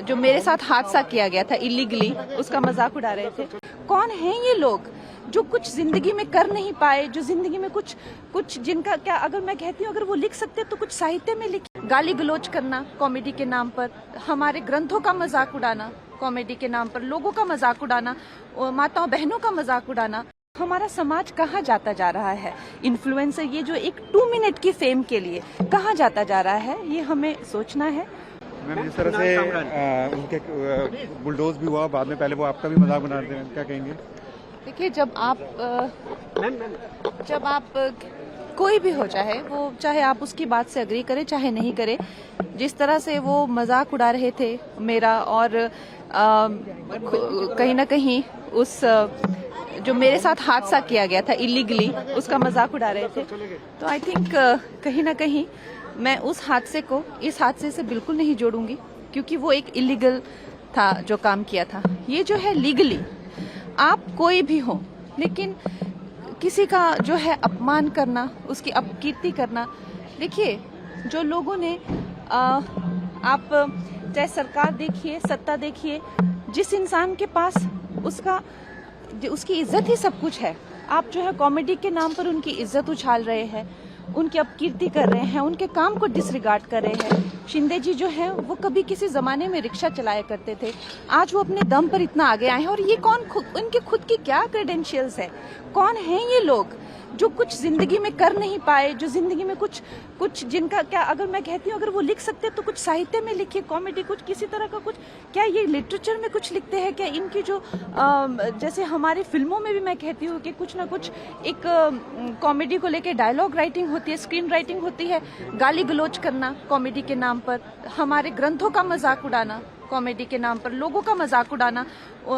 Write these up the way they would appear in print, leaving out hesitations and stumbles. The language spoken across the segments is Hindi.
जो मेरे साथ हादसा किया गया था इलीगली, उसका मजाक उड़ा रहे थे। कौन है ये लोग जो कुछ जिंदगी में कर नहीं पाए, जो जिंदगी में कुछ जिनका क्या, अगर मैं कहती हूँ अगर वो लिख सकते तो कुछ साहित्य में लिखे। गाली गलौज करना कॉमेडी के नाम पर, हमारे ग्रंथों का मजाक उड़ाना कॉमेडी के नाम पर, लोगों का मजाक उड़ाना, माताओं बहनों का मजाक उड़ाना। हमारा समाज कहाँ जाता जा रहा है? इन्फ्लुएंसर ये जो एक 2 मिनट की फेम के लिए कहाँ जाता जा रहा है, ये हमें सोचना है। मैम, जिस तरह से उनके बुलडोज भी हुआ बाद में, पहले वो आपका भी मजाक बना रहे हैं, क्या कहेंगे? देखिए, जब आप कोई भी हो, चाहे आप उसकी बात से अग्री करें चाहे नहीं करें, जिस तरह से वो मजाक उड़ा रहे थे मेरा, और कहीं ना कहीं उस जो मेरे साथ हादसा किया गया था इलीगली, उसका मजाक उड़ा रहे थे, तो आई थिंक कहीं ना कहीं मैं उस हादसे को इस हादसे से बिल्कुल नहीं जोड़ूंगी, क्योंकि वो एक इलीगल था जो काम किया था। ये जो है लीगली, आप कोई भी हो, लेकिन किसी का जो है अपमान करना, उसकी अपकीर्ति करना। देखिए, जो लोगों ने आप चाहे सरकार देखिए, सत्ता देखिए, जिस इंसान के पास उसकी इज्जत ही सब कुछ है, आप जो है कॉमेडी के नाम पर उनकी इज्जत उछाल रहे हैं, उनकी अपकीर्ति कर रहे हैं, उनके काम को डिसरिगार्ड कर रहे हैं। शिंदे जी जो है वो कभी किसी जमाने में रिक्शा चलाया करते थे, आज वो अपने दम पर इतना आगे आए हैं। और ये उनके खुद की क्या क्रेडेंशियल्स है? कौन है ये लोग जो कुछ जिंदगी में कर नहीं पाए, जो जिंदगी में कुछ जिनका क्या, अगर मैं कहती हूँ अगर वो लिख सकते तो कुछ साहित्य में लिखिए, कॉमेडी कुछ किसी तरह का कुछ, क्या ये लिटरेचर में कुछ लिखते हैं क्या? इनकी जो जैसे हमारी फिल्मों में भी मैं कहती हूँ कि कुछ ना कुछ एक कॉमेडी को लेके डायलॉग राइटिंग होती है, स्क्रीन राइटिंग होती है। गाली गलौज करना कॉमेडी के नाम पर, हमारे ग्रंथों का मजाक उड़ाना कॉमेडी के नाम पर, लोगों का मजाक उड़ाना,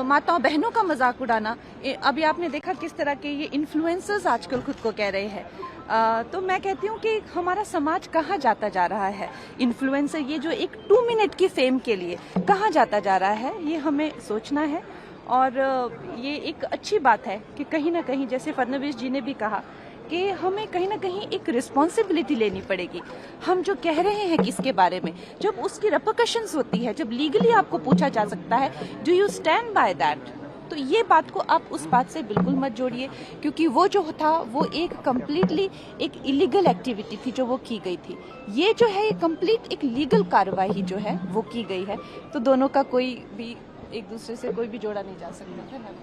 माताओं बहनों का मजाक उड़ाना। अभी आपने देखा किस तरह के ये इन्फ्लुएंसर्स आजकल खुद को कह रहे हैं। तो मैं कहती हूँ कि हमारा समाज कहाँ जाता जा रहा है? इन्फ्लुएंसर ये जो एक 2 मिनट की फेम के लिए कहाँ जाता जा रहा है, ये हमें सोचना है। और ये एक अच्छी बात है कि कहीं ना कहीं, जैसे फडणवीस जी ने भी कहा कि हमें कहीं ना कहीं एक रिस्पॉन्सिबिलिटी लेनी पड़ेगी। हम जो कह रहे हैं किसके बारे में, जब उसकी रेपरकशंस होती है, जब लीगली आपको पूछा जा सकता है, do you stand by that? तो ये बात को आप उस बात से बिल्कुल मत जोड़िए, क्योंकि वो जो था वो एक कंप्लीटली एक इलीगल एक्टिविटी थी जो वो की गई थी। ये जो है ये कंप्लीट एक लीगल कार्रवाई जो है वो की गई है। तो दोनों का कोई भी एक दूसरे से कोई भी जोड़ा नहीं जा सकता है ना।